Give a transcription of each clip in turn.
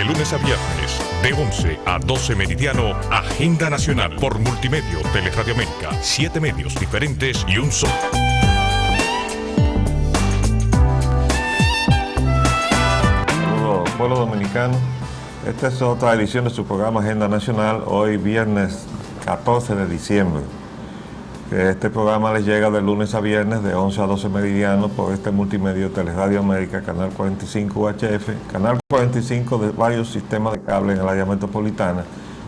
De lunes a viernes, de 11 a 12 meridiano, Agenda Nacional por Multimedio, Teleradio América, 7 medios diferentes y un solo. Saludos, pueblo dominicano. Esta es otra edición de su programa Agenda Nacional, hoy viernes 14 de diciembre. Este programa les llega de lunes a viernes de 11 a 12 meridiano por este multimedio Teleradio América, Canal 45 UHF, Canal 45 de varios sistemas de cable en el área metropolitana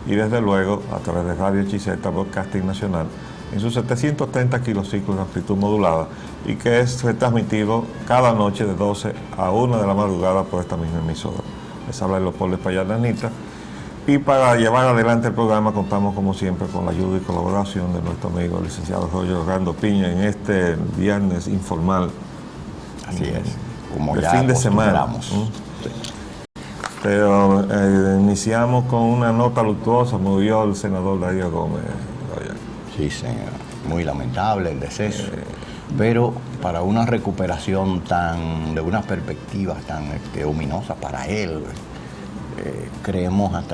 y desde luego a través de Radio Chiseta Broadcasting Nacional en sus 730 kilociclos de amplitud modulada y que es retransmitido cada noche de 12 a 1 de la madrugada por esta misma emisora. Les habla Leopoldo Espaillat-Lanita. Y para llevar adelante el programa contamos como siempre con la ayuda y colaboración de nuestro amigo el licenciado Roger Orlando Piña en este viernes informal. Así es, como de ya fin de semana. Sí. Pero iniciamos con una nota luctuosa, murió el senador Darío Gómez. Sí, señor, muy lamentable el deceso, pero para una recuperación de unas perspectivas tan ominosas para él,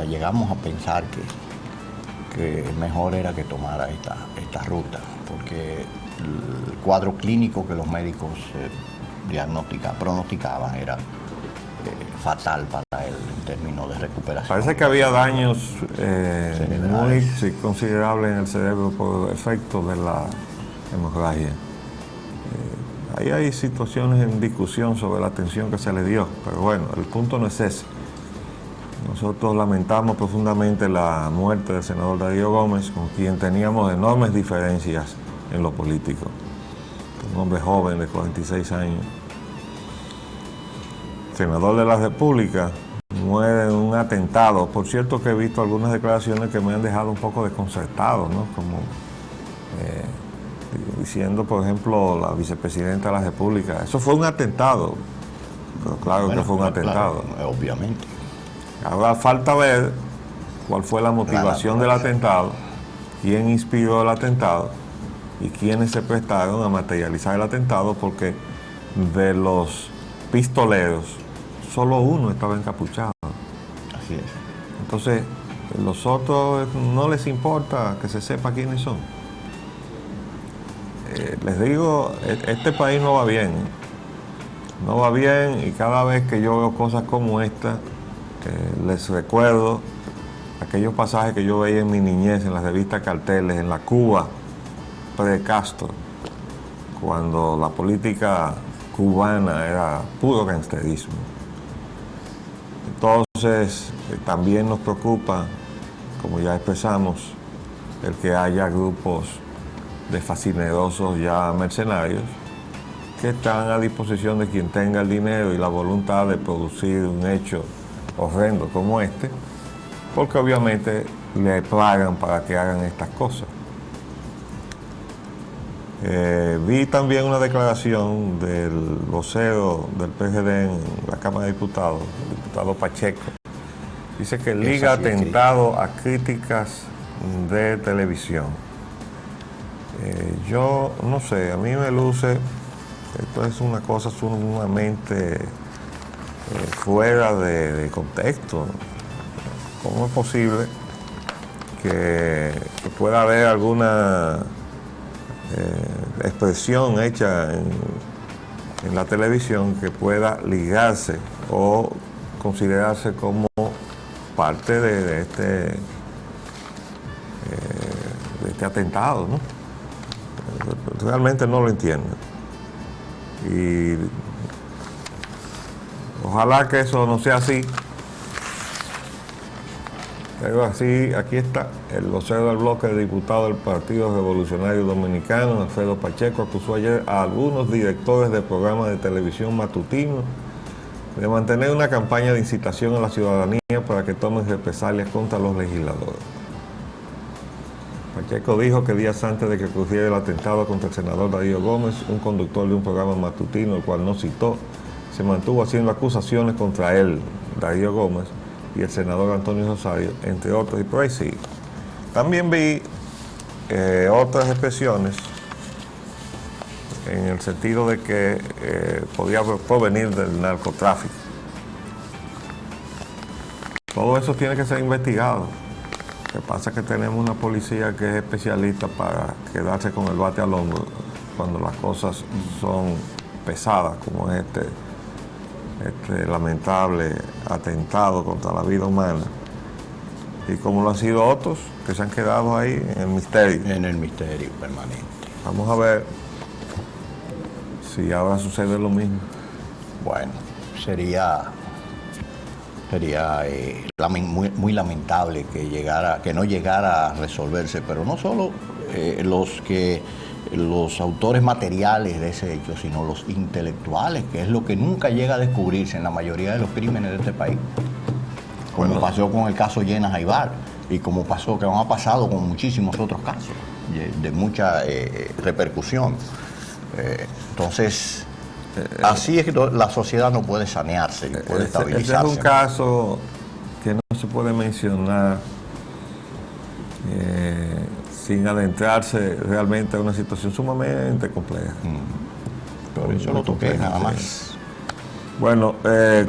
llegamos a pensar que mejor era que tomara esta ruta, porque el cuadro clínico que los médicos pronosticaban era fatal para él en términos de recuperación. Parece que había daños muy considerables en el cerebro por efecto de la hemorragia. Ahí hay situaciones en discusión sobre la atención que se le dio, pero bueno, el punto no es ese. Nosotros lamentamos profundamente la muerte del senador Darío Gómez, con quien teníamos enormes diferencias en lo político. Un hombre joven de 46 años. Senador de la República, muere en un atentado. Por cierto que he visto algunas declaraciones que me han dejado un poco desconcertado, ¿no? Como diciendo, por ejemplo, la vicepresidenta de la República, eso fue un atentado. Pero claro que fue un atentado. Claro, obviamente. Ahora falta ver cuál fue la motivación del atentado, quién inspiró el atentado y quiénes se prestaron a materializar el atentado, porque de los pistoleros solo uno estaba encapuchado. Así es. Entonces, los otros no les importa que se sepa quiénes son. Les digo, este país no va bien. No va bien, y cada vez que yo veo cosas como esta, les recuerdo aquellos pasajes que yo veía en mi niñez en las revistas Carteles, en la Cuba pre-Castro, cuando la política cubana era puro gangsterismo. Entonces, también nos preocupa, como ya expresamos, el que haya grupos de fascinerosos ya mercenarios que están a disposición de quien tenga el dinero y la voluntad de producir un hecho horrendo como este, porque obviamente le pagan para que hagan estas cosas. Vi también una declaración del vocero del PRD en la Cámara de Diputados, el diputado Pacheco. Dice que liga atentado a críticas de televisión. Yo no sé, a mí me luce, esto es una cosa sumamente fuera de contexto. ¿Cómo es posible que pueda haber alguna expresión hecha en la televisión que pueda ligarse o considerarse como parte de este atentado, ¿no? Realmente no lo entiendo. Y ojalá que eso no sea así. Pero así, aquí está el vocero del bloque de diputados del Partido Revolucionario Dominicano, Alfredo Pacheco, acusó ayer a algunos directores de programas de televisión matutinos de mantener una campaña de incitación a la ciudadanía para que tomen represalias contra los legisladores. Pacheco dijo que días antes de que ocurriera el atentado contra el senador Darío Gómez, un conductor de un programa matutino, el cual no citó, se mantuvo haciendo acusaciones contra él, Darío Gómez, y el senador Antonio Rosario, entre otros, y por ahí sí. También vi otras expresiones en el sentido de que podía provenir del narcotráfico. Todo eso tiene que ser investigado. Lo que pasa es que tenemos una policía que es especialista para quedarse con el bate al hombro cuando las cosas son pesadas, como este lamentable atentado contra la vida humana, y como lo han sido otros que se han quedado ahí en el misterio. En el misterio permanente. Vamos a ver si ahora sucede lo mismo. Bueno, sería muy lamentable que no llegara a resolverse, pero no solo los autores materiales de ese hecho, sino los intelectuales, que es lo que nunca llega a descubrirse en la mayoría de los crímenes de este país. Como pasó con el caso Llenas Aybar y como ha pasado con muchísimos otros casos de mucha repercusión. Entonces, así es que la sociedad no puede sanearse, no puede estabilizarse. Ese es un caso que no se puede mencionar sin adentrarse realmente a una situación sumamente compleja. Por eso lo toqué nada más. Bueno,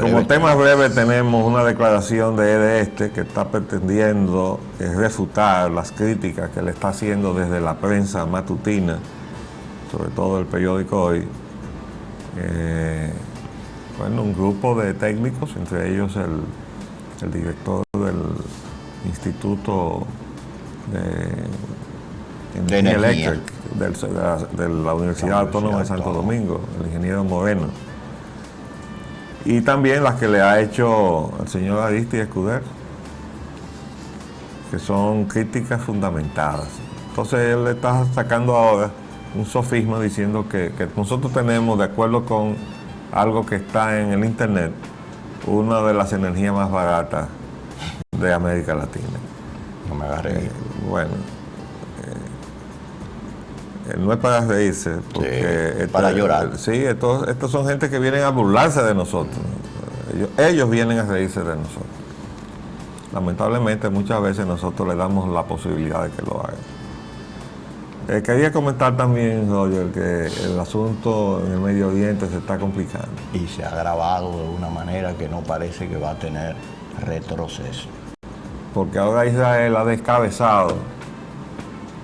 como tema breve tenemos una declaración de Este que está pretendiendo refutar las críticas que le está haciendo desde la prensa matutina, sobre todo el periódico Hoy. Un grupo de técnicos, entre ellos el director del Instituto de Energía Eléctrica de la Universidad Autónoma de Santo Domingo, el ingeniero Moreno, y también las que le ha hecho el señor Aristides Escudero, que son críticas fundamentadas. Entonces él le está sacando ahora un sofisma diciendo que nosotros tenemos, de acuerdo con algo que está en el internet, una de las energías más baratas de América Latina. No me agarré. No es para reírse, porque para llorar. Sí, estos son gente que vienen a burlarse de nosotros. Ellos vienen a reírse de nosotros. Lamentablemente muchas veces nosotros le damos la posibilidad de que lo hagan. Quería comentar también, Roger, que el asunto en el Medio Oriente se está complicando. Y se ha agravado de una manera que no parece que va a tener retroceso. Porque ahora Israel ha descabezado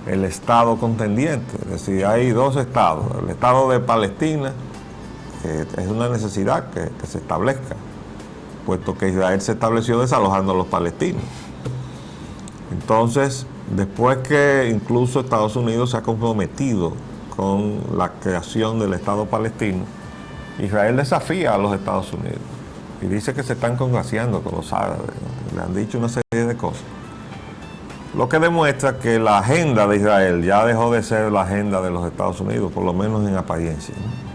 el Estado contendiente. Es decir, hay dos estados. El Estado de Palestina, que es una necesidad que se establezca, puesto que Israel se estableció desalojando a los palestinos. Entonces, después que incluso Estados Unidos se ha comprometido con la creación del Estado palestino, Israel desafía a los Estados Unidos y dice que se están congraciando con los árabes. Le han dicho una serie de cosas. Lo que demuestra que la agenda de Israel ya dejó de ser la agenda de los Estados Unidos, por lo menos en apariencia, ¿no?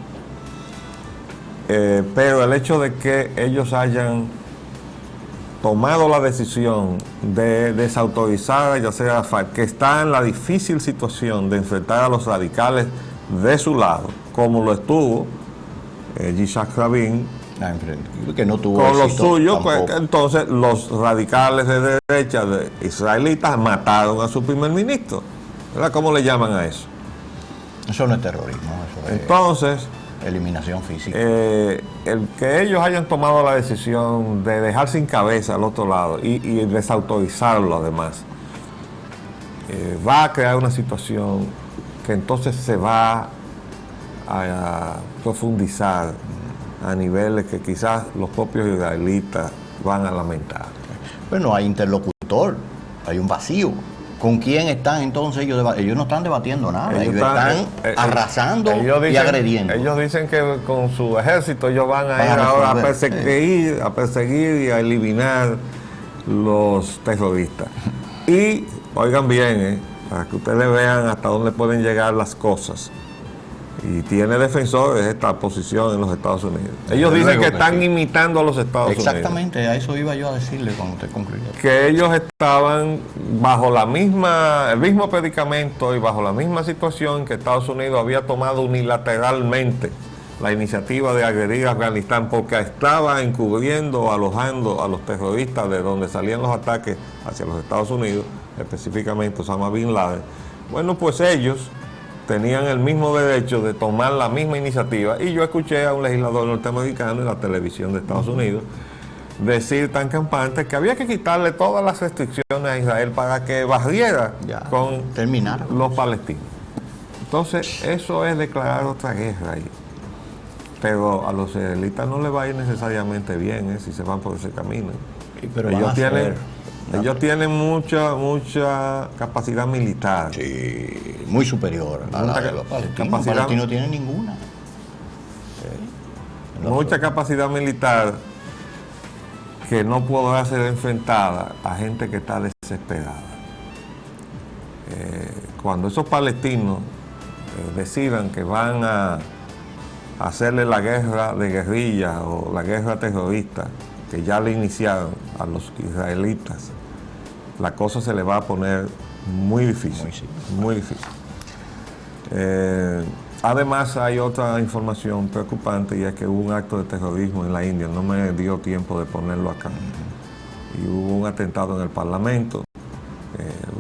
Pero el hecho de que ellos hayan tomado la decisión de desautorizar a Yasser Arafat, que está en la difícil situación de enfrentar a los radicales de su lado, como lo estuvo Yitzhak Rabin, que no tuvo con los éxito suyos, tampoco. pues, entonces los radicales de derecha israelitas mataron a su primer ministro. ¿Verdad? ¿Cómo le llaman a eso? Eso no es terrorismo, eso Entonces, es eliminación física. el que ellos hayan tomado la decisión de dejar sin cabeza al otro lado y desautorizarlo además, va a crear una situación que entonces se va a profundizar a niveles que quizás los propios israelitas van a lamentar. Bueno, hay interlocutor, hay un vacío. ¿Con quién están entonces ellos? Ellos no están debatiendo nada, ellos están arrasando y agrediendo. Ellos dicen que con su ejército ellos van a ir ahora a perseguir y a eliminar los terroristas. Y, oigan bien, para que ustedes vean hasta dónde pueden llegar las cosas. Y tiene defensores esta posición en los Estados Unidos. Ellos dicen que están imitando a los Estados Unidos. Exactamente, a eso iba yo a decirle cuando usted concluyó. Que ellos estaban bajo el mismo predicamento y bajo la misma situación que Estados Unidos había tomado unilateralmente la iniciativa de agredir a Afganistán, porque estaba encubriendo, alojando a los terroristas de donde salían los ataques hacia los Estados Unidos, específicamente Osama Bin Laden. Bueno, pues ellos tenían el mismo derecho de tomar la misma iniciativa, y yo escuché a un legislador norteamericano en la televisión de Estados Unidos decir tan campante que había que quitarle todas las restricciones a Israel para que barriera con terminar los palestinos. Entonces, eso es declarar otra guerra ahí. Pero a los israelitas no les va a ir necesariamente bien si se van por ese camino. Pero ellos tienen mucha capacidad militar. Sí, muy superior a la de los palestinos. Los palestinos no tienen ninguna. Mucha capacidad militar que no podrá ser enfrentada a gente que está desesperada. Cuando esos palestinos decidan que van a hacerle la guerra de guerrilla o la guerra terrorista que ya le iniciaron a los israelitas, la cosa se le va a poner muy difícil. Muy difícil. Además hay otra información preocupante, y es que hubo un acto de terrorismo en la India, no me dio tiempo de ponerlo acá, y hubo un atentado en el Parlamento,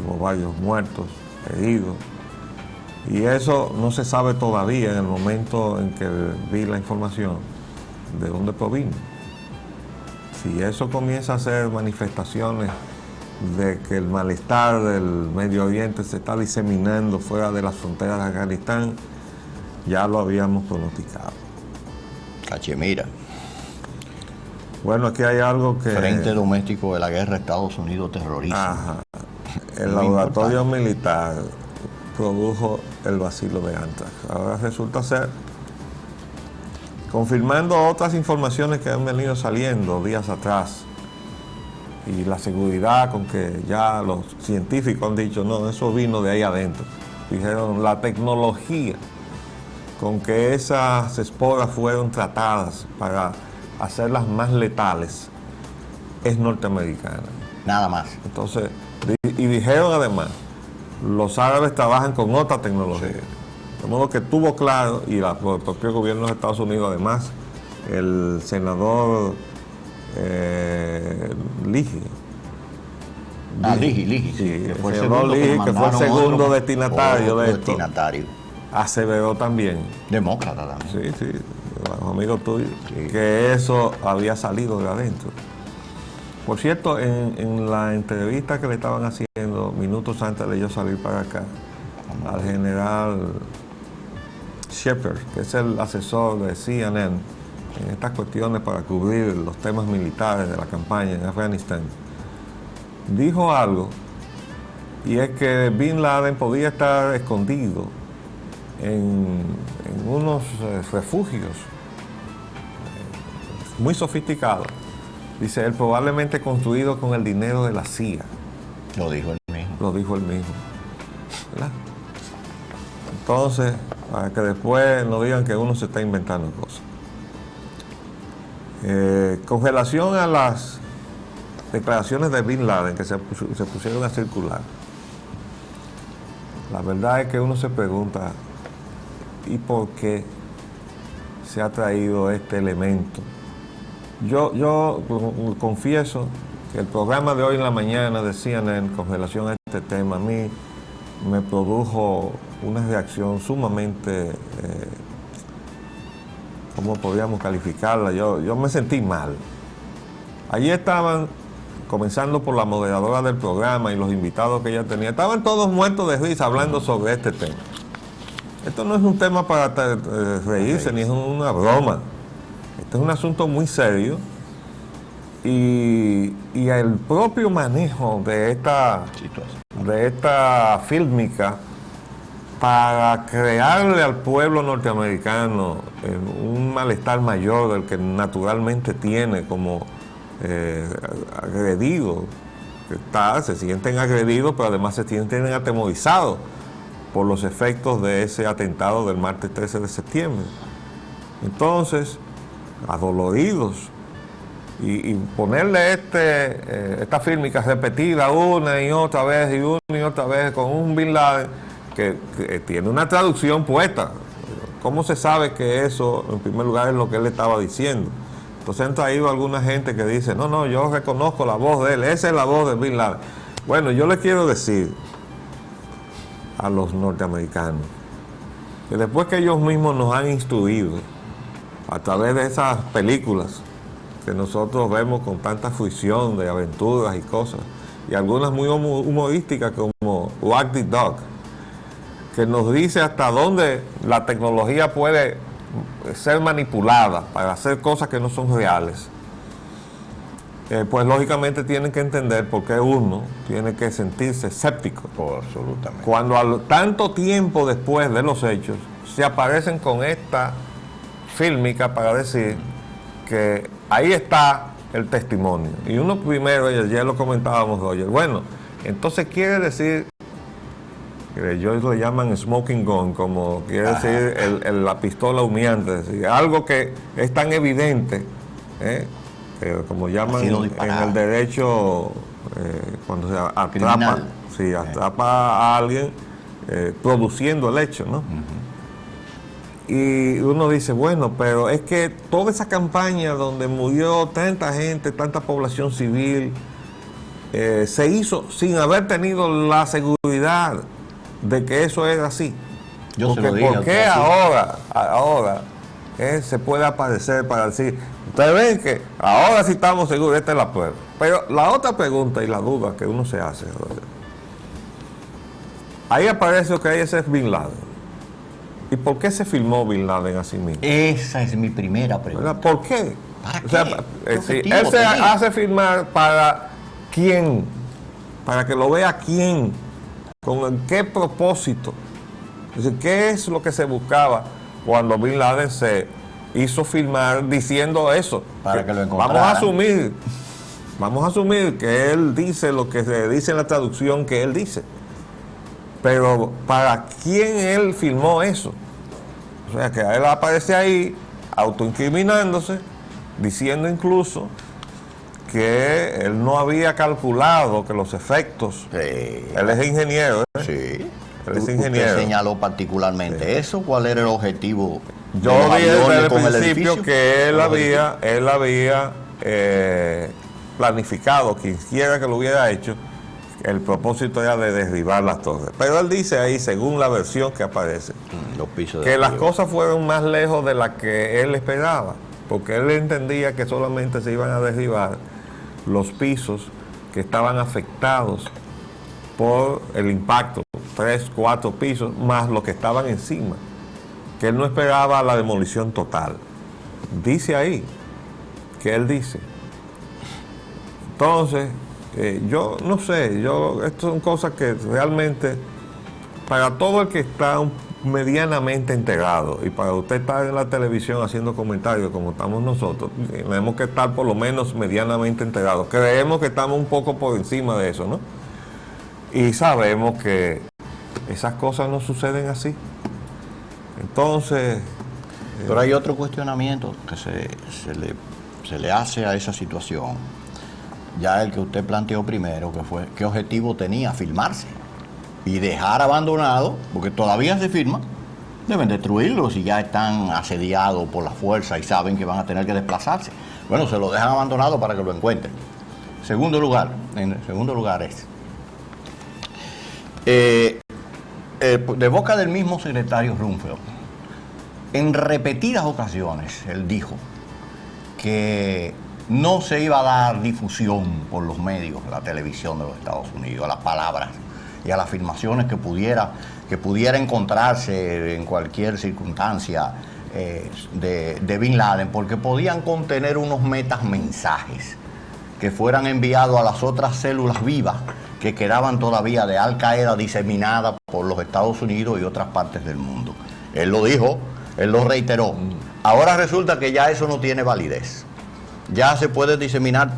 hubo varios muertos, heridos, y eso no se sabe todavía en el momento en que vi la información de dónde provino. Si eso comienza a ser manifestaciones de que el malestar del Medio Oriente se está diseminando fuera de las fronteras de Afganistán, ya lo habíamos pronosticado. Cachemira. Bueno, aquí hay algo que... Frente doméstico de la guerra Estados Unidos-terrorismo. Ajá. El laboratorio militar produjo el bacilo de Anthrax. Ahora resulta ser, confirmando otras informaciones que han venido saliendo días atrás, y la seguridad con que ya los científicos han dicho, no, eso vino de ahí adentro. Dijeron, la tecnología con que esas esporas fueron tratadas para hacerlas más letales es norteamericana. Nada más. Entonces, y dijeron además, los árabes trabajan con otra tecnología. Sí. De modo que tuvo claro, y el propio gobierno de los Estados Unidos, además, el senador Ligi. Ligi, sí, que fue el segundo, que fue el segundo destinatario de esto. Aseveró también. Demócrata también. Sí, los amigos tuyos, que eso había salido de adentro. Por cierto, en la entrevista que le estaban haciendo minutos antes de yo salir para acá, al general Shepard, que es el asesor de CNN en estas cuestiones para cubrir los temas militares de la campaña en Afganistán, dijo algo, y es que Bin Laden podía estar escondido en unos refugios muy sofisticados. Dice él, probablemente construido con el dinero de la CIA. Lo dijo él mismo. Lo dijo él mismo. ¿Verdad? Entonces, para que después no digan que uno se está inventando cosas. Con relación a las declaraciones de Bin Laden que se pusieron a circular, la verdad es que uno se pregunta, ¿y por qué se ha traído este elemento? Yo confieso que el programa de hoy en la mañana de CNN con relación a este tema a mí me produjo una reacción sumamente, ¿cómo podríamos calificarla? Yo me sentí mal. Allí estaban, comenzando por la moderadora del programa y los invitados que ella tenía, estaban todos muertos de risa hablando sobre este tema. Esto no es un tema para reírse, ni es una broma. Este es un asunto muy serio, y el propio manejo de esta fílmica para crearle al pueblo norteamericano un malestar mayor del que naturalmente tiene como agredido, se sienten agredidos, pero además se sienten atemorizados por los efectos de ese atentado del martes 13 de septiembre. Entonces, adoloridos, y ponerle esta fílmica repetida una y otra vez con un Bin Laden que tiene una traducción puesta. ¿Cómo se sabe que eso, en primer lugar, es lo que él estaba diciendo? Entonces han traído alguna gente que dice, no, yo reconozco la voz de él, esa es la voz de Bin Laden. Bueno, yo le quiero decir a los norteamericanos que después que ellos mismos nos han instruido a través de esas películas que nosotros vemos con tanta fruición de aventuras y cosas, y algunas muy humorísticas como Wag the Dog, que nos dice hasta dónde la tecnología puede ser manipulada para hacer cosas que no son reales. Pues lógicamente tienen que entender por qué uno tiene que sentirse escéptico. Absolutamente. Cuando tanto tiempo después de los hechos se aparecen con esta fílmica para decir que ahí está el testimonio. Y uno primero, ya lo comentábamos, Roger, bueno, entonces quiere decir, ellos lo llaman smoking gun, como quiere decir la pistola humeante, es decir, algo que es tan evidente, como llaman en el derecho, cuando se atrapa, sí, atrapa a alguien produciendo el hecho, ¿no? Y uno dice, bueno, pero es que toda esa campaña donde murió tanta gente, tanta población civil, se hizo sin haber tenido la seguridad de que eso era así. Yo se lo dije. ¿Por qué ahora se puede aparecer para decir, ustedes ven que ahora sí estamos seguros, esta es la prueba? Pero la otra pregunta y la duda que uno se hace, ahí aparece que ese es Bin Laden. ¿Y por qué se filmó Bin Laden a sí mismo? Esa es mi primera pregunta. ¿Por qué? ¿Para qué? O sea, si él se hace filmar para quién, para que lo vea quién, con qué propósito, es decir, qué es lo que se buscaba cuando Bin Laden se hizo filmar diciendo eso. Para que lo encontraran. Vamos a asumir que él dice lo que se dice en la traducción que él dice. Pero ¿para quién él filmó eso? O sea, que él aparece ahí autoincriminándose, diciendo incluso que él no había calculado que los efectos... Él es ingeniero, ¿eh? Sí. Él es ingeniero. Usted señaló particularmente eso. ¿Cuál era el objetivo? Yo dije desde el principio que él había planificado, quien quiera que lo hubiera hecho, el propósito era de derribar las torres. Pero él dice ahí, según la versión que aparece, los pisos que las cosas fueron más lejos de la que él esperaba, porque él entendía que solamente se iban a derribar los pisos que estaban afectados por el impacto, 3, 4 pisos, más los que estaban encima, que él no esperaba la demolición total. Dice ahí, que él dice. Entonces, yo no sé, estas son cosas que realmente, para todo el que está medianamente enterado, y para usted estar en la televisión haciendo comentarios como estamos nosotros, tenemos que estar por lo menos medianamente enterados. Creemos que estamos un poco por encima de eso, ¿no? Y sabemos que esas cosas no suceden así. Entonces... Pero hay otro cuestionamiento que se le hace a esa situación. Ya el que usted planteó primero, que fue qué objetivo tenía, filmarse y dejar abandonado, porque todavía se filma, deben destruirlos si ya están asediados por la fuerza y saben que van a tener que desplazarse. Bueno, se lo dejan abandonado para que lo encuentren. En segundo lugar es, de boca del mismo secretario Rumsfeld, en repetidas ocasiones él dijo que no se iba a dar difusión por los medios, la televisión de los Estados Unidos, a las palabras y a las afirmaciones que pudiera encontrarse en cualquier circunstancia de Bin Laden, porque podían contener unos metamensajes que fueran enviados a las otras células vivas que quedaban todavía de Al Qaeda diseminadas por los Estados Unidos y otras partes del mundo. Él lo dijo, él lo reiteró. Ahora resulta que ya eso no tiene validez. Ya se puede diseminar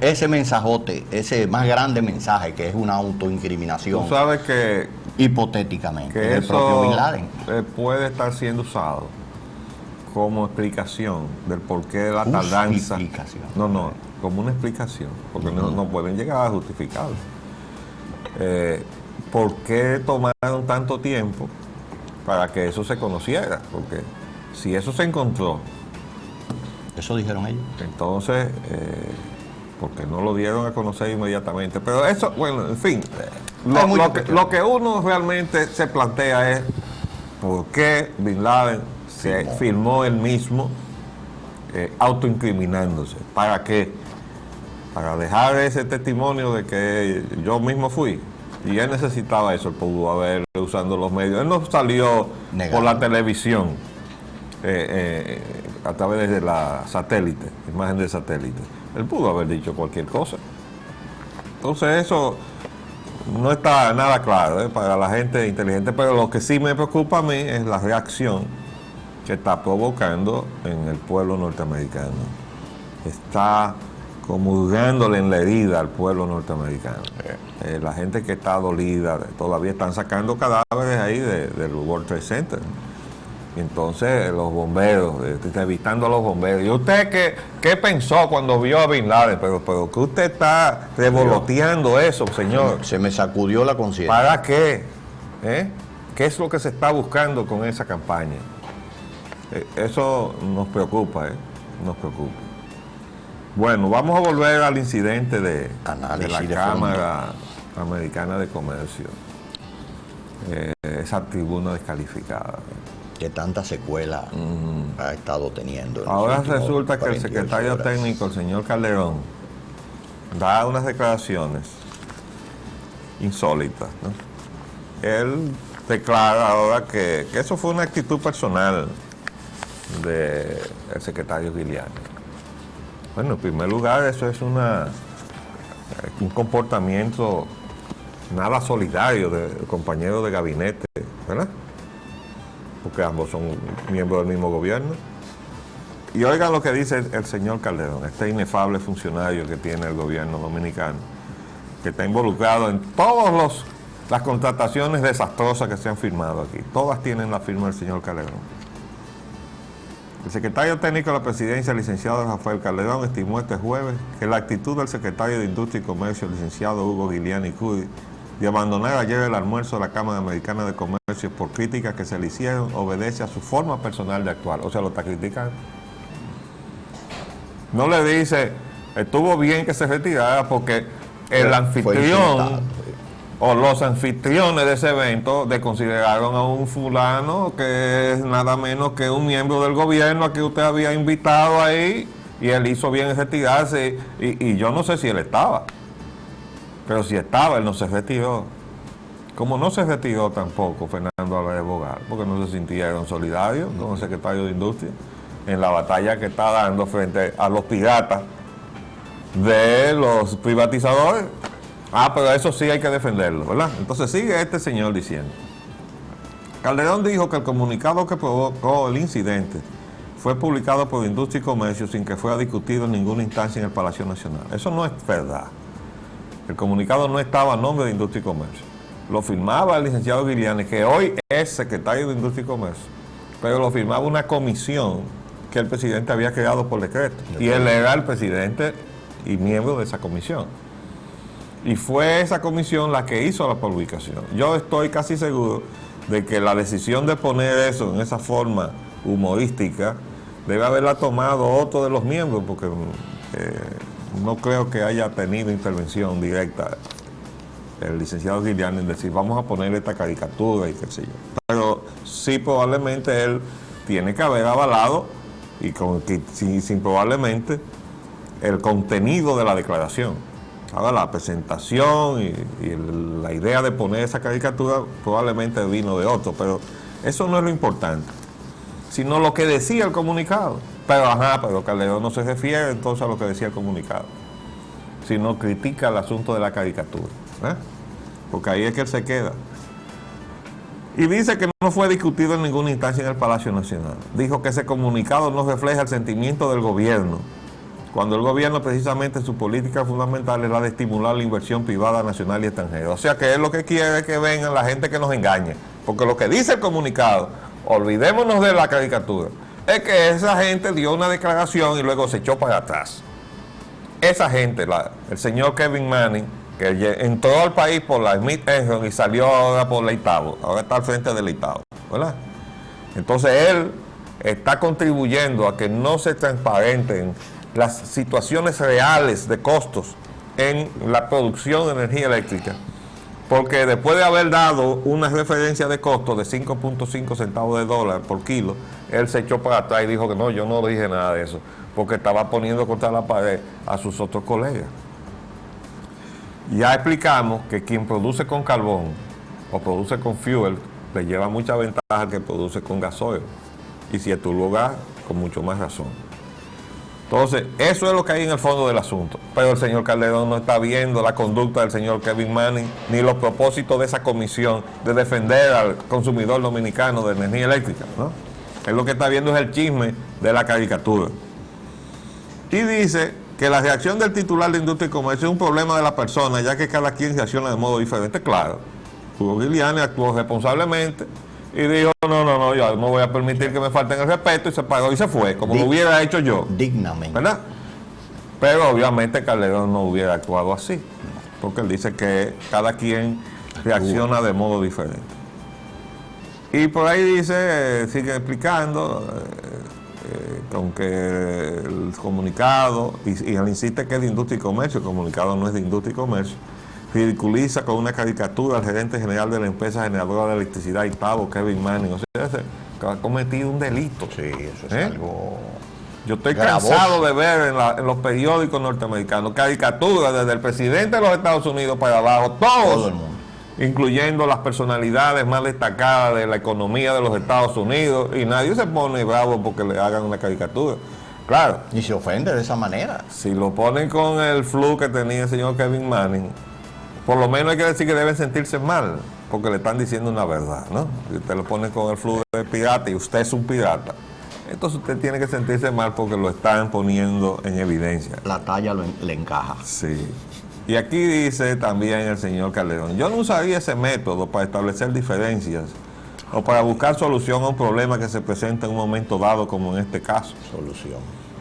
ese mensajote, ese más grande mensaje que es una autoincriminación. Tú sabes que hipotéticamente que el propio Bin Laden puede estar siendo usado como explicación del porqué de la tardanza. No, como una explicación, porque no pueden llegar a justificarlo. ¿Por qué tomaron tanto tiempo para que eso se conociera? Porque si eso se encontró, eso dijeron ellos. Entonces, porque no lo dieron a conocer inmediatamente. Pero eso, bueno, en fin, lo que uno realmente se plantea es por qué Bin Laden se filmó él mismo autoincriminándose. ¿Para qué? Para dejar ese testimonio de que yo mismo fui. Y él necesitaba eso, él pudo haber usando los medios. Él no salió por la televisión, a través de la satélite, imagen de satélite. Él pudo haber dicho cualquier cosa. Entonces eso no está nada claro para la gente inteligente, pero lo que sí me preocupa a mí es la reacción que está provocando en el pueblo norteamericano. Está comulgándole en la herida al pueblo norteamericano. La gente que está dolida, todavía están sacando cadáveres ahí del World Trade Center. Y entonces los bomberos, entrevistando a los bomberos. ¿Y usted qué pensó cuando vio a Bin Laden? Pero que usted está revoloteando eso, señor. Se me sacudió la conciencia. ¿Para qué? ¿Qué es lo que se está buscando con esa campaña? Eso nos preocupa, nos preocupa. Bueno, vamos a volver al incidente de la Cámara Americana de Comercio. Esa tribuna descalificada. Que tanta secuela ha estado teniendo. Ahora resulta que el secretario técnico, el señor Calderón, da unas declaraciones insólitas, ¿no? Él declara ahora que eso fue una actitud personal del secretario Giuliani. Bueno, en primer lugar, eso es un comportamiento nada solidario del compañero de gabinete, ¿verdad? Porque ambos son miembros del mismo gobierno. Y oigan lo que dice el señor Calderón, este inefable funcionario que tiene el gobierno dominicano, que está involucrado en todas las contrataciones desastrosas que se han firmado aquí. Todas tienen la firma del señor Calderón. El secretario técnico de la presidencia, el licenciado Rafael Calderón, estimó este jueves que la actitud del secretario de Industria y Comercio, el licenciado Hugo Giuliani Curi, de abandonar ayer el almuerzo de la Cámara Americana de Comercio por críticas que se le hicieron, obedece a su forma personal de actuar. O sea, lo está criticando. No le dice, estuvo bien que se retirara porque el anfitrión o los anfitriones de ese evento desconsideraron a un fulano que es nada menos que un miembro del gobierno a que usted había invitado ahí, y él hizo bien en retirarse, y yo no sé si él estaba. Pero si estaba, él no se retiró. Como no se retiró tampoco Fernando Álvarez Bogal, porque no se sintieron solidarios con el secretario de Industria en la batalla que está dando frente a los piratas de los privatizadores. Pero eso sí hay que defenderlo, ¿verdad? Entonces sigue este señor diciendo. Calderón dijo que el comunicado que provocó el incidente fue publicado por Industria y Comercio sin que fuera discutido en ninguna instancia en el Palacio Nacional. Eso no es verdad. El comunicado no estaba a nombre de Industria y Comercio. Lo firmaba el licenciado Giuliani, que hoy es secretario de Industria y Comercio, pero lo firmaba una comisión que el presidente había creado por decreto. Y él era el presidente y miembro de esa comisión. Y fue esa comisión la que hizo la publicación. Yo estoy casi seguro de que la decisión de poner eso en esa forma humorística debe haberla tomado otro de los miembros, porque no creo que haya tenido intervención directa el licenciado Giuliani en decir, vamos a poner esta caricatura y qué sé yo. Pero sí, probablemente él tiene que haber avalado, y sin probablemente, el contenido de la declaración. Ahora, la presentación y la idea de poner esa caricatura probablemente vino de otro, pero eso no es lo importante, sino lo que decía el comunicado. Pero Calderón no se refiere entonces a lo que decía el comunicado, sino critica el asunto de la caricatura, porque ahí es que él se queda. Y dice que no fue discutido en ninguna instancia en el Palacio Nacional. Dijo que ese comunicado no refleja el sentimiento del gobierno, cuando el gobierno precisamente su política fundamental es la de estimular la inversión privada nacional y extranjera. O sea que él lo que quiere es que vengan la gente que nos engañe, porque lo que dice el comunicado, olvidémonos de la caricatura, es que esa gente dio una declaración y luego se echó para atrás. Esa gente, el señor Kevin Manning, que entró al país por la Smith Enron y salió ahora por la Itabo, ahora está al frente de la Itabo, ¿verdad? Entonces él está contribuyendo a que no se transparenten las situaciones reales de costos en la producción de energía eléctrica porque después de haber dado una referencia de costo de 5.5 centavos de dólar por kilo, él se echó para atrás y dijo que no, yo no dije nada de eso, porque estaba poniendo contra la pared a sus otros colegas. Ya explicamos que quien produce con carbón o produce con fuel le lleva mucha ventaja al que produce con gasoil, y si es tu lugar, con mucho más razón. Entonces, eso es lo que hay en el fondo del asunto. Pero el señor Calderón no está viendo la conducta del señor Kevin Manning, ni los propósitos de esa comisión de defender al consumidor dominicano de energía eléctrica, ¿no? Él lo que está viendo es el chisme de la caricatura. Y dice que la reacción del titular de Industria y Comercio es un problema de la persona, ya que cada quien reacciona de modo diferente. Claro, Hugo Giuliani actuó responsablemente y dijo, no, yo no voy a permitir que me falten el respeto, y se pagó y se fue, como lo hubiera hecho yo. Dignamente. ¿Verdad? Pero obviamente Calderón no hubiera actuado así, porque él dice que cada quien reacciona de modo diferente. Y por ahí dice, sigue explicando, con que el comunicado, y él insiste que es de Industria y Comercio, el comunicado no es de Industria y Comercio, ridiculiza con una caricatura al gerente general de la empresa generadora de electricidad Itabo, Kevin Manning. O sea, que ha cometido un delito. Sí, eso es algo... Yo estoy gravoso. cansado de ver en los periódicos norteamericanos caricaturas desde el presidente de los Estados Unidos para abajo, Todo el mundo, incluyendo las personalidades más destacadas de la economía de los Estados Unidos, y nadie se pone bravo porque le hagan una caricatura. Claro. Y se ofende de esa manera. Si lo ponen con el flu que tenía el señor Kevin Manning, por lo menos hay que decir que deben sentirse mal, porque le están diciendo una verdad, ¿no? Si usted lo pone con el flu de pirata y usted es un pirata, entonces usted tiene que sentirse mal porque lo están poniendo en evidencia. La talla le encaja. Sí. Y aquí dice también el señor Calderón, yo no usaría ese método para establecer diferencias o para buscar solución a un problema que se presenta en un momento dado, como en este caso. Solución.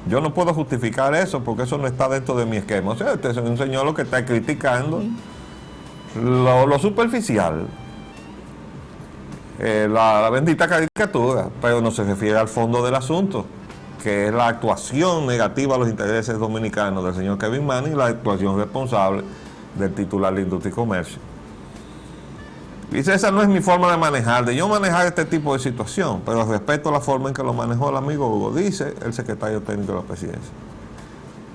Yo no puedo justificar eso porque eso no está dentro de mi esquema. O sea, este es un señor lo que está criticando lo superficial, la bendita caricatura, pero no se refiere al fondo del asunto, que es la actuación negativa a los intereses dominicanos del señor Kevin Manning y la actuación responsable del titular de Industria y Comercio. Dice, esa no es mi forma de manejar, de yo manejar este tipo de situación, pero respeto la forma en que lo manejó el amigo Hugo, dice el secretario técnico de la presidencia.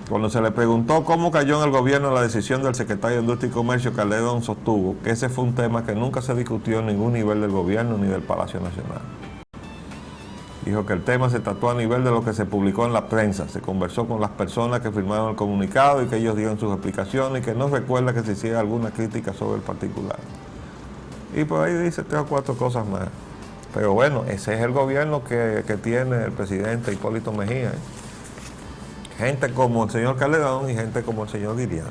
Cuando se le preguntó cómo cayó en el gobierno la decisión del secretario de Industria y Comercio, Calderón sostuvo que ese fue un tema que nunca se discutió en ningún nivel del gobierno ni del Palacio Nacional. Dijo que el tema se trató a nivel de lo que se publicó en la prensa, se conversó con las personas que firmaron el comunicado y que ellos dieron sus explicaciones y que no recuerda que se hiciera alguna crítica sobre el particular. Y por ahí dice 3 o 4 cosas más. Pero bueno, ese es el gobierno que tiene el presidente Hipólito Mejía. Gente como el señor Calderón y gente como el señor Giuliani.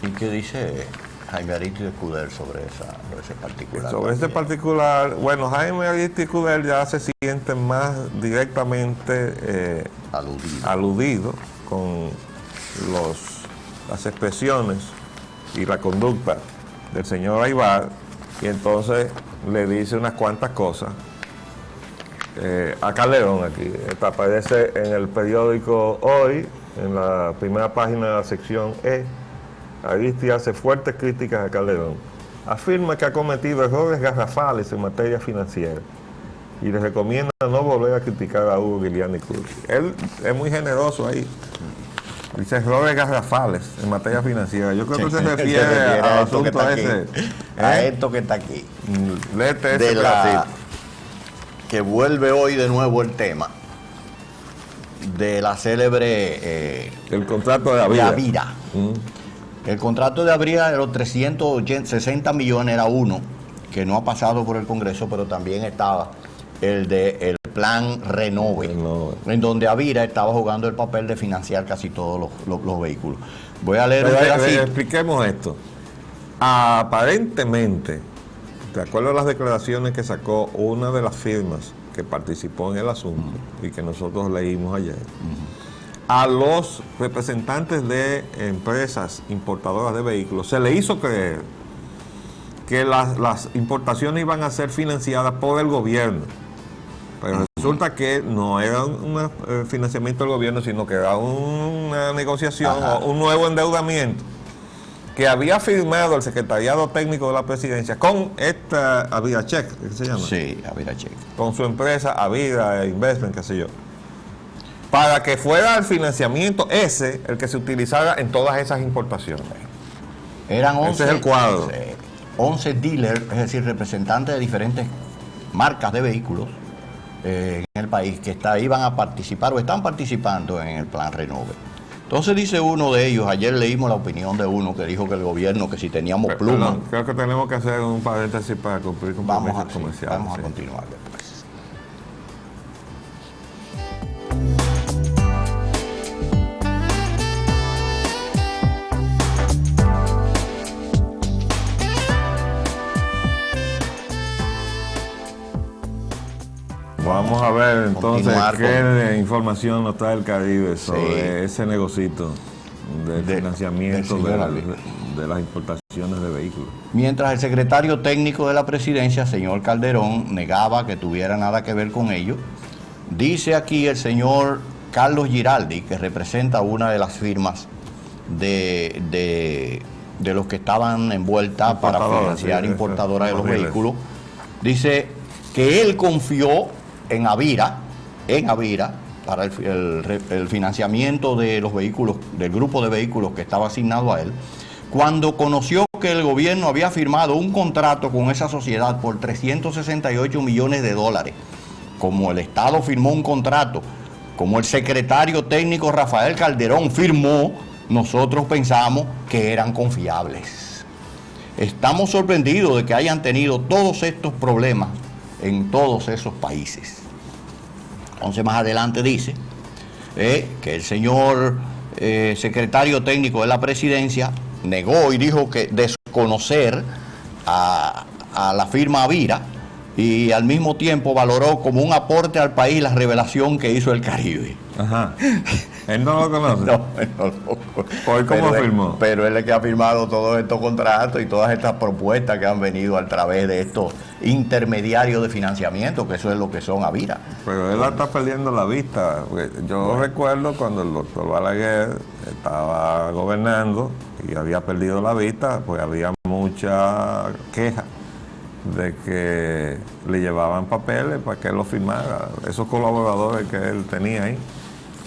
¿Y qué dice Jaime Aristis Escudero sobre ese particular? Sobre ese particular, bueno, Jaime Aristis Escudero ya se siente más directamente aludido con las expresiones y la conducta del señor Aybar, y entonces le dice unas cuantas cosas a Calderón aquí. Esta aparece en el periódico Hoy, en la primera página de la sección E. Aristis hace fuertes críticas a Calderón. Afirma que ha cometido errores garrafales en materia financiera y le recomienda no volver a criticar a Hugo Giuliani Cruz. Él es muy generoso ahí. Dice errores garrafales en materia financiera. Yo creo que se refiere al asunto ese. A esto que está aquí. Léete ese pedacito. Que vuelve hoy de nuevo el tema de la célebre... el contrato de Avira. El contrato de Avira de los 360 millones era uno, que no ha pasado por el Congreso, pero también estaba el plan Renove, en donde Avira estaba jugando el papel de financiar casi todos los vehículos. Voy a leer un pedacito. Expliquemos esto. Aparentemente, de acuerdo a las declaraciones que sacó una de las firmas que participó en el asunto y que nosotros leímos ayer, a los representantes de empresas importadoras de vehículos se le hizo creer que las importaciones iban a ser financiadas por el gobierno, pero resulta que no era un financiamiento del gobierno, sino que era una negociación o un nuevo endeudamiento que había firmado el Secretariado Técnico de la Presidencia con esta Avirachek, ¿qué se llama? Sí, Avirachek. Con su empresa Avira Investment, qué sé yo. Para que fuera el financiamiento ese el que se utilizara en todas esas importaciones. Eran 11, ese es el cuadro. 11 dealers, es decir, representantes de diferentes marcas de vehículos en el país que iban a participar o están participando en el plan Renove. Entonces dice uno de ellos, ayer leímos la opinión de uno que dijo que el gobierno, que si teníamos plumas... Creo que tenemos que hacer un paréntesis para cumplir con compromisos comerciales. Vamos a continuar después. Vamos a ver entonces qué información nos trae el Caribe sobre ese negocito de financiamiento de las importaciones de vehículos. Mientras el secretario técnico de la presidencia, señor Calderón, negaba que tuviera nada que ver con ello, dice aquí el señor Carlos Giraldi, que representa una de las firmas de los que estaban envueltas para financiar importadoras de los vehículos, dice que él confió en Avira para el financiamiento de los vehículos, del grupo de vehículos que estaba asignado a él, cuando conoció que el gobierno había firmado un contrato con esa sociedad por 368 millones de dólares. Como el Estado firmó un contrato, como el secretario técnico Rafael Calderón firmó, nosotros pensamos que eran confiables. Estamos sorprendidos de que hayan tenido todos estos problemas en todos esos países. Entonces más adelante dice que el señor secretario técnico de la presidencia negó y dijo que desconocer a la firma Avira y al mismo tiempo valoró como un aporte al país la revelación que hizo el Caribe. Ajá. Él no lo conoce. No, él no lo conoce. ¿Cómo firmó? Pero él es el que ha firmado todos estos contratos y todas estas propuestas que han venido a través de estos intermediarios de financiamiento, que eso es lo que son Avira. Pero él está perdiendo la vista. Yo recuerdo cuando el doctor Balaguer estaba gobernando y había perdido la vista, pues había mucha queja de que le llevaban papeles para que él lo firmara, esos colaboradores que él tenía ahí.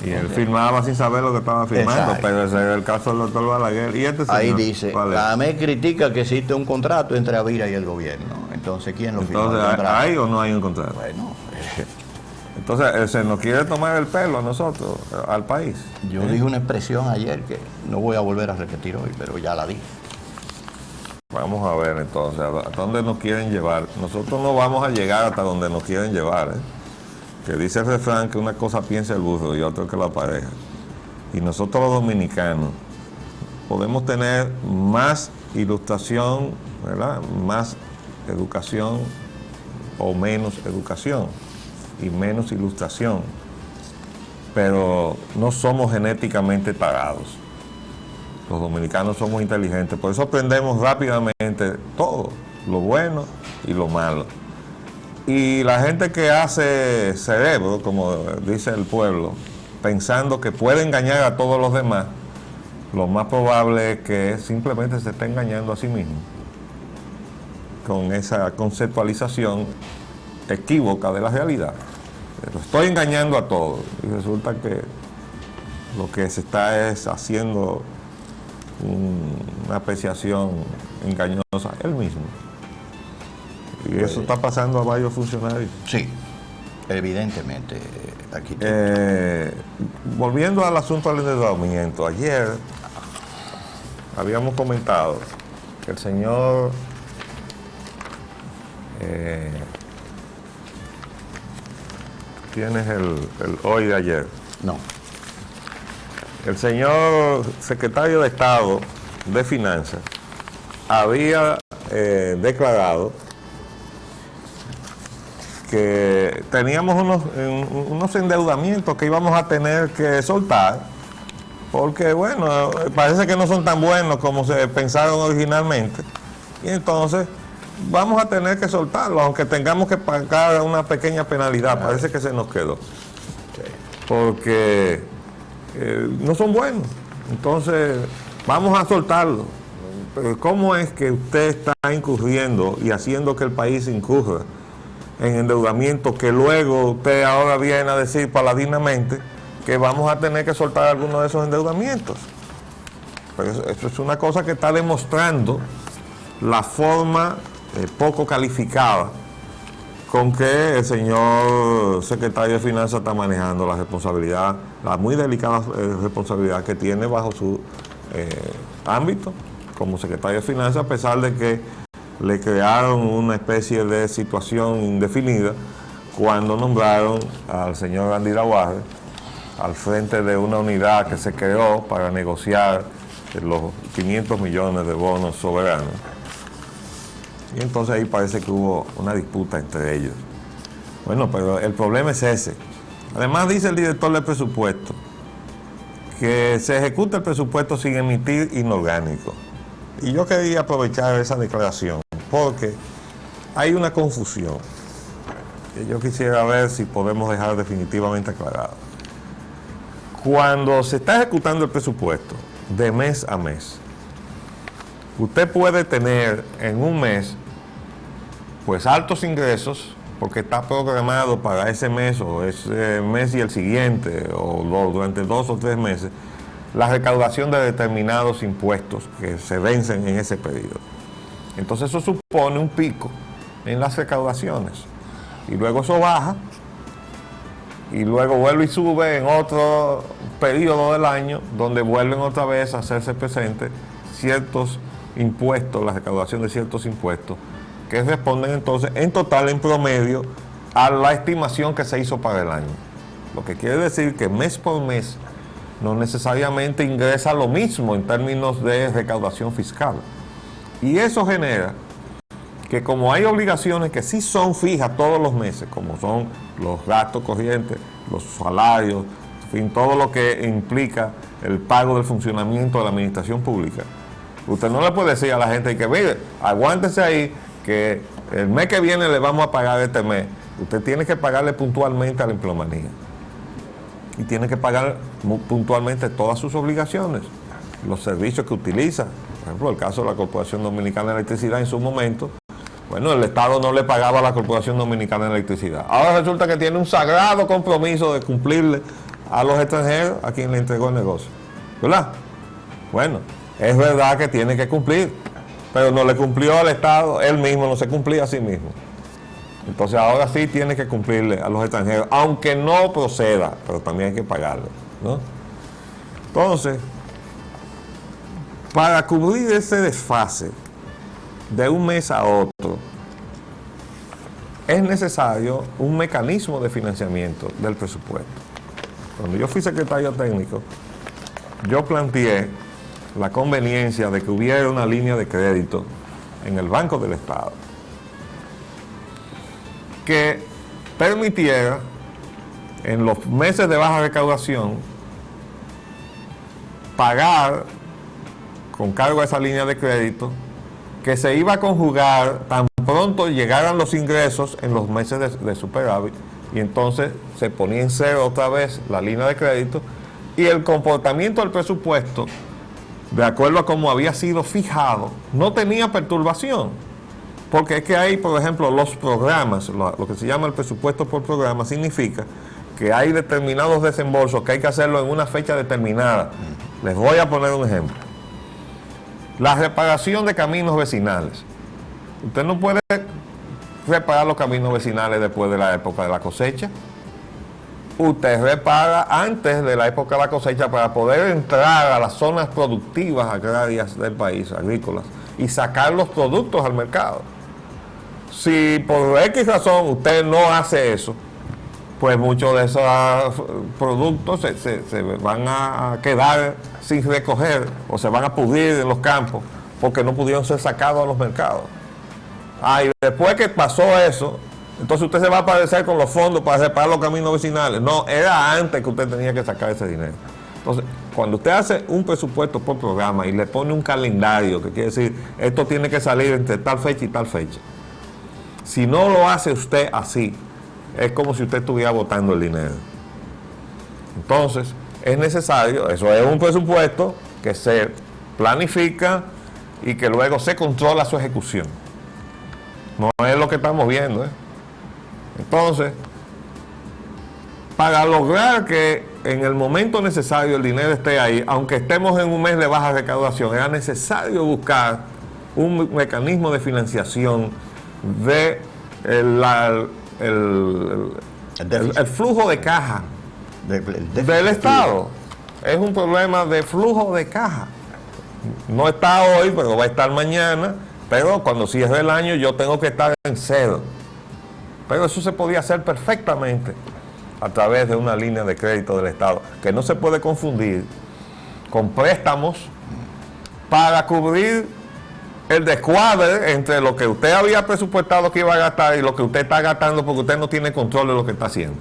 Y él firmaba sin saber lo que estaba firmando. Exacto. Pero ese es el caso del doctor Balaguer. ¿Y este señor? Ahí dice, la AME critica que existe un contrato entre Avira y el gobierno. Entonces, ¿quién lo firmó? Entonces, ¿hay o no hay un contrato? Bueno, entonces, se nos quiere tomar el pelo a nosotros, al país. Yo dije una expresión ayer que no voy a volver a repetir hoy, pero ya la dije. Vamos a ver entonces, ¿a dónde nos quieren llevar? Nosotros no vamos a llegar hasta donde nos quieren llevar, Que dice el refrán que una cosa piensa el burro y otra que la pareja. Y nosotros los dominicanos podemos tener más ilustración, ¿verdad? Más educación o menos educación y menos ilustración. Pero no somos genéticamente tarados. Los dominicanos somos inteligentes, por eso aprendemos rápidamente todo, lo bueno y lo malo. Y la gente que hace cerebro, como dice el pueblo, pensando que puede engañar a todos los demás, lo más probable es que simplemente se esté engañando a sí mismo con esa conceptualización equívoca de la realidad. Lo estoy engañando a todos y resulta que lo que se está es haciendo una apreciación engañosa él mismo. Y eso está pasando a varios funcionarios. Sí, evidentemente. Aquí volviendo al asunto del endeudamiento, ayer habíamos comentado que el señor ¿tienes el hoy de ayer? No. El señor secretario de Estado de Finanzas había declarado que teníamos unos endeudamientos que íbamos a tener que soltar, porque bueno, parece que no son tan buenos como se pensaron originalmente, y entonces vamos a tener que soltarlos, aunque tengamos que pagar una pequeña penalidad, parece que se nos quedó, porque no son buenos, entonces vamos a soltarlos. ¿cómo es que usted está incurriendo y haciendo que el país incurra en endeudamiento que luego usted ahora viene a decir paladinamente que vamos a tener que soltar algunos de esos endeudamientos? Pero eso es una cosa que está demostrando la forma poco calificada con que el señor secretario de Finanzas está manejando la responsabilidad, la muy delicada responsabilidad que tiene bajo su ámbito como secretario de Finanzas, a pesar de que le crearon una especie de situación indefinida cuando nombraron al señor Andy Laguarre al frente de una unidad que se creó para negociar los 500 millones de bonos soberanos. Y entonces ahí parece que hubo una disputa entre ellos. Bueno, pero el problema es ese. Además dice el director del presupuesto que se ejecuta el presupuesto sin emitir inorgánico. Y yo quería aprovechar esa declaración porque hay una confusión que yo quisiera ver si podemos dejar definitivamente aclarada. Cuando se está ejecutando el presupuesto de mes a mes, usted puede tener en un mes pues altos ingresos porque está programado para ese mes o ese mes y el siguiente o durante 2 o 3 meses la recaudación de determinados impuestos que se vencen en ese periodo. Entonces eso supone un pico en las recaudaciones y luego eso baja y luego vuelve y sube en otro periodo del año donde vuelven otra vez a hacerse presentes ciertos impuestos, la recaudación de ciertos impuestos que responden entonces en total, en promedio, a la estimación que se hizo para el año. Lo que quiere decir que mes por mes no necesariamente ingresa lo mismo en términos de recaudación fiscal. Y eso genera que como hay obligaciones que sí son fijas todos los meses, como son los gastos corrientes, los salarios, en fin, todo lo que implica el pago del funcionamiento de la administración pública, usted no le puede decir a la gente que, mire, aguántese ahí, que el mes que viene le vamos a pagar este mes. Usted tiene que pagarle puntualmente a la empleomanía. Y tiene que pagar puntualmente todas sus obligaciones, los servicios que utiliza. Por ejemplo, el caso de la Corporación Dominicana de Electricidad en su momento, bueno, el Estado no le pagaba a la Corporación Dominicana de Electricidad. Ahora resulta que tiene un sagrado compromiso de cumplirle a los extranjeros a quien le entregó el negocio. ¿Verdad? Bueno, es verdad que tiene que cumplir, pero no le cumplió al Estado, él mismo no se cumplía a sí mismo. Entonces ahora sí tiene que cumplirle a los extranjeros, aunque no proceda, pero también hay que pagarle, ¿no? Entonces, para cubrir ese desfase de un mes a otro, es necesario un mecanismo de financiamiento del presupuesto. Cuando yo fui secretario técnico, yo planteé la conveniencia de que hubiera una línea de crédito en el Banco del Estado que permitiera en los meses de baja recaudación pagar con cargo a esa línea de crédito que se iba a conjugar tan pronto llegaran los ingresos en los meses de superávit, y entonces se ponía en cero otra vez la línea de crédito y el comportamiento del presupuesto, de acuerdo a cómo había sido fijado, no tenía perturbación. Porque es que hay, por ejemplo, los programas, lo que se llama el presupuesto por programa, significa que hay determinados desembolsos que hay que hacerlo en una fecha determinada. Les voy a poner un ejemplo. La reparación de caminos vecinales. Usted no puede reparar los caminos vecinales después de la época de la cosecha. Usted repara antes de la época de la cosecha para poder entrar a las zonas productivas agrarias del país, agrícolas, y sacar los productos al mercado. Si por X razón usted no hace eso, pues muchos de esos productos se van a quedar sin recoger o se van a pudrir en los campos porque no pudieron ser sacados a los mercados. Y después que pasó eso, entonces usted se va a aparecer con los fondos para reparar los caminos vecinales. No, era antes que usted tenía que sacar ese dinero. Entonces, cuando usted hace un presupuesto por programa y le pone un calendario, que quiere decir, esto tiene que salir entre tal fecha y tal fecha. Si no lo hace usted así, es como si usted estuviera botando el dinero. Entonces, es necesario, eso es un presupuesto que se planifica y que luego se controla su ejecución. No es lo que estamos viendo, ¿eh? Entonces, para lograr que en el momento necesario el dinero esté ahí, aunque estemos en un mes de baja recaudación, era necesario buscar un mecanismo de financiación de el flujo de caja del Estado. Es un problema de flujo de caja. No está hoy, pero va a estar mañana, pero cuando cierre el año yo tengo que estar en cero. Pero eso se podía hacer perfectamente a través de una línea de crédito del Estado, que no se puede confundir con préstamos para cubrir el descuadre entre lo que usted había presupuestado que iba a gastar y lo que usted está gastando porque usted no tiene control de lo que está haciendo.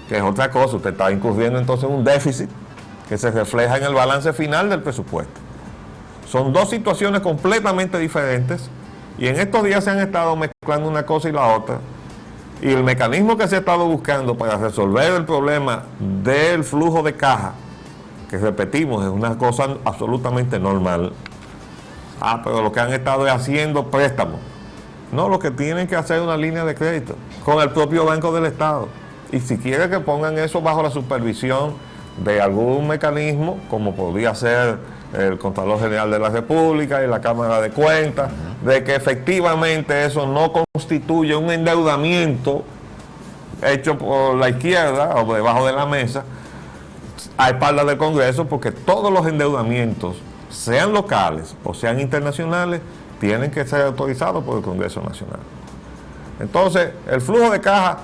Que es otra cosa, usted está incurriendo entonces en un déficit que se refleja en el balance final del presupuesto. Son dos situaciones completamente diferentes y en estos días se han estado mezclando una cosa y la otra. Y el mecanismo que se ha estado buscando para resolver el problema del flujo de caja, que repetimos, es una cosa absolutamente normal. Pero lo que han estado es haciendo préstamos. No, lo que tienen que hacer es una línea de crédito con el propio Banco del Estado. Y si quiere que pongan eso bajo la supervisión de algún mecanismo, como podría ser el Contralor General de la República y la Cámara de Cuentas, de que efectivamente eso no constituye un endeudamiento hecho por la izquierda o debajo de la mesa a espaldas del Congreso, porque todos los endeudamientos, sean locales o sean internacionales, tienen que ser autorizados por el Congreso Nacional. Entonces, el flujo de caja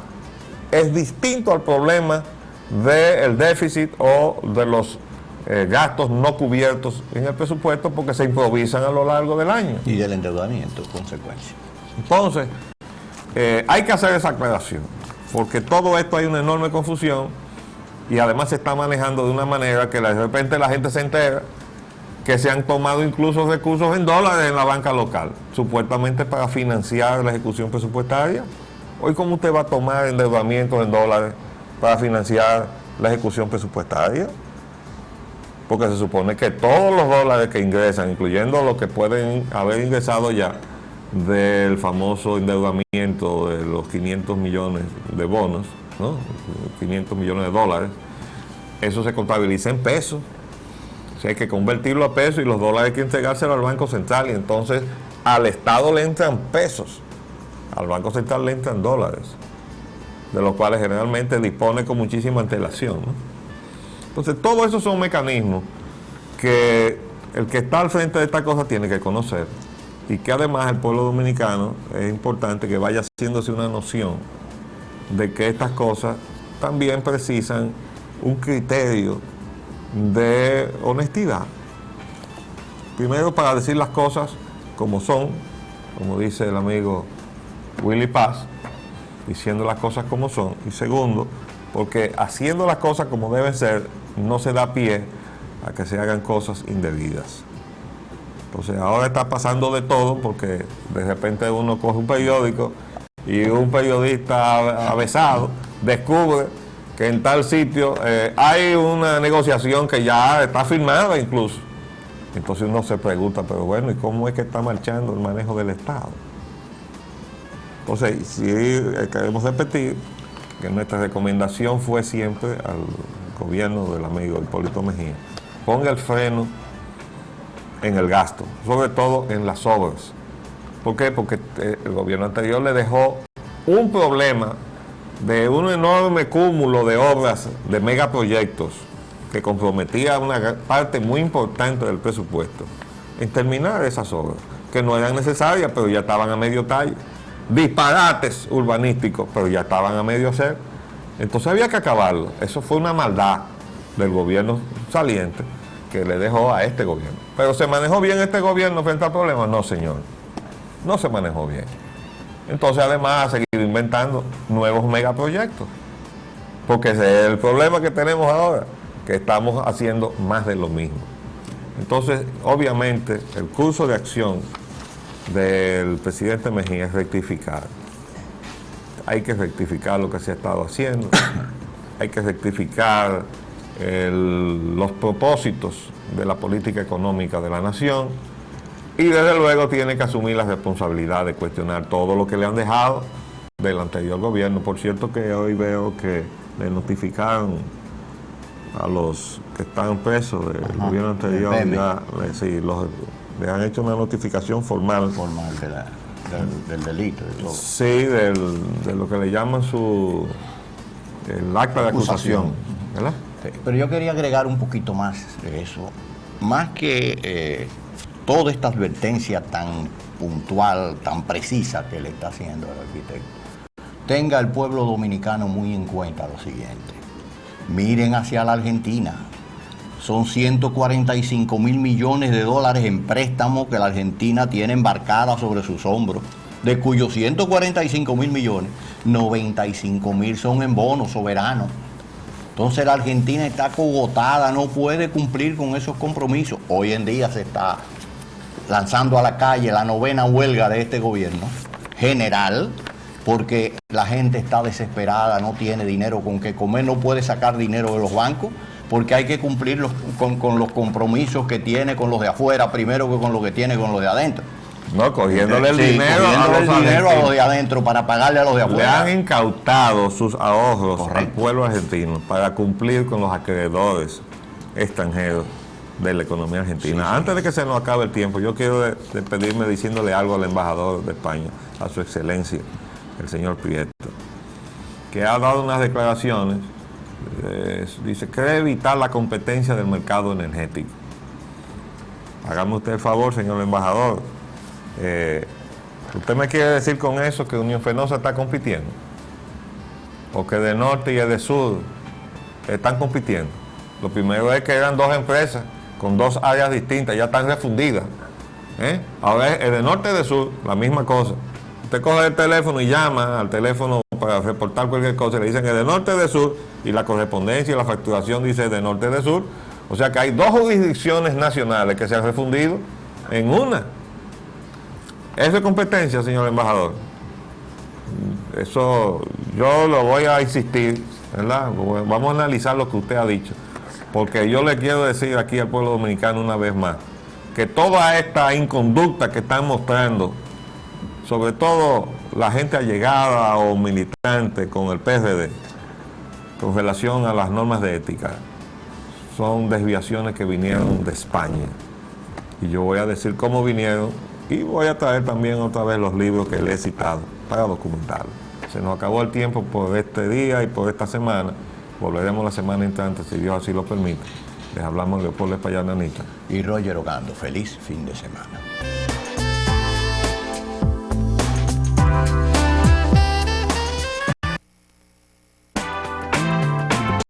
es distinto al problema del déficit o de los gastos no cubiertos en el presupuesto, porque se improvisan a lo largo del año. Y del endeudamiento, consecuencia. Entonces, hay que hacer esa aclaración, porque todo esto hay una enorme confusión y además se está manejando de una manera que de repente la gente se entera que se han tomado incluso recursos en dólares en la banca local, supuestamente para financiar la ejecución presupuestaria. Hoy, ¿cómo usted va a tomar endeudamiento en dólares para financiar la ejecución presupuestaria? Porque se supone que todos los dólares que ingresan, incluyendo los que pueden haber ingresado ya del famoso endeudamiento de los 500 millones de bonos, ¿no? 500 millones de dólares, eso se contabiliza en pesos. O sea, hay que convertirlo a pesos y los dólares hay que entregárselo al Banco Central, y entonces al Estado le entran pesos, al Banco Central le entran dólares, de los cuales generalmente dispone con muchísima antelación, ¿no? Entonces, todos esos son mecanismos que el que está al frente de esta cosa tiene que conocer, y que además el pueblo dominicano es importante que vaya haciéndose una noción de que estas cosas también precisan un criterio de honestidad. Primero, para decir las cosas como son, como dice el amigo Willy Paz, diciendo las cosas como son. Y segundo, porque haciendo las cosas como deben ser, no se da pie a que se hagan cosas indebidas. Entonces ahora está pasando de todo, porque de repente uno coge un periódico y un periodista avesado descubre que en tal sitio hay una negociación que ya está firmada incluso. Entonces uno se pregunta, pero bueno, ¿y cómo es que está marchando el manejo del Estado? Entonces, sí, queremos repetir que nuestra recomendación fue siempre al gobierno del amigo Hipólito Mejía: ponga el freno en el gasto, sobre todo en las obras. ¿Por qué? Porque el gobierno anterior le dejó un problema de un enorme cúmulo de obras, de megaproyectos, que comprometía una parte muy importante del presupuesto en terminar esas obras, que no eran necesarias, pero ya estaban a medio tallo. Disparates urbanísticos, pero ya estaban a medio hacer. Entonces había que acabarlo. Eso fue una maldad del gobierno saliente que le dejó a este gobierno. ¿Pero se manejó bien este gobierno frente al problema? No, señor. No se manejó bien. Entonces, además, ha seguido inventando nuevos megaproyectos. Porque ese es el problema que tenemos ahora, que estamos haciendo más de lo mismo. Entonces, obviamente, el curso de acción del presidente Mejía es rectificar. Hay que rectificar lo que se ha estado haciendo. Hay que rectificar los propósitos de la política económica de la nación. Y desde luego tiene que asumir la responsabilidad de cuestionar todo lo que le han dejado del anterior gobierno. Por cierto que hoy veo que le notificaron a los que están presos del gobierno anterior, ya le han hecho una notificación formal. Del delito. De todo. Sí, de lo que le llaman el acta de acusación. ¿Verdad? Sí, pero yo quería agregar un poquito más de eso. Más que toda esta advertencia tan puntual, tan precisa que le está haciendo el arquitecto, tenga el pueblo dominicano muy en cuenta lo siguiente. Miren hacia la Argentina. Son 145 mil millones de dólares en préstamos que la Argentina tiene embarcada sobre sus hombros, de cuyos 145 mil millones, 95 mil son en bonos soberanos. Entonces la Argentina está cogotada, no puede cumplir con esos compromisos. Hoy en día se está lanzando a la calle la 9ª huelga de este gobierno general, porque la gente está desesperada, no tiene dinero con qué comer, no puede sacar dinero de los bancos, porque hay que cumplir con los compromisos que tiene con los de afuera, primero que con lo que tiene con los de adentro. No, cogiéndole el dinero a los de adentro para pagarle a los de afuera. Le han incautado sus ahorros al pueblo argentino para cumplir con los acreedores extranjeros de la economía argentina. Antes de que se nos acabe el tiempo, yo quiero despedirme diciéndole algo al embajador de España, a su excelencia, el señor Prieto, que ha dado unas declaraciones. Dice que debe evitar la competencia del mercado energético. Hágame usted el favor, señor embajador. ¿Usted me quiere decir con eso que Unión Fenosa está compitiendo? ¿O que de norte y de sur están compitiendo? Lo primero es que eran dos empresas con dos áreas distintas, ya están refundidas. Ahora es de norte y de sur, la misma cosa. Usted coge el teléfono y llama al teléfono para reportar cualquier cosa, le dicen que de norte y de sur, y la correspondencia y la facturación dice de norte y de sur. O sea que hay dos jurisdicciones nacionales que se han refundido en una. Eso es competencia, señor embajador. Eso yo lo voy a insistir, ¿verdad? Vamos a analizar lo que usted ha dicho, porque yo le quiero decir aquí al pueblo dominicano una vez más, que toda esta inconducta que están mostrando, sobre todo la gente allegada o militante con el PRD, con relación a las normas de ética, son desviaciones que vinieron de España. Y yo voy a decir cómo vinieron, y voy a traer también otra vez los libros que le he citado para documentarlo. Se nos acabó el tiempo por este día y por esta semana. Volveremos la semana entrante, si Dios así lo permite. Les hablamos Leopoldo Espaillat Nanita y Roger Ogando. Feliz fin de semana.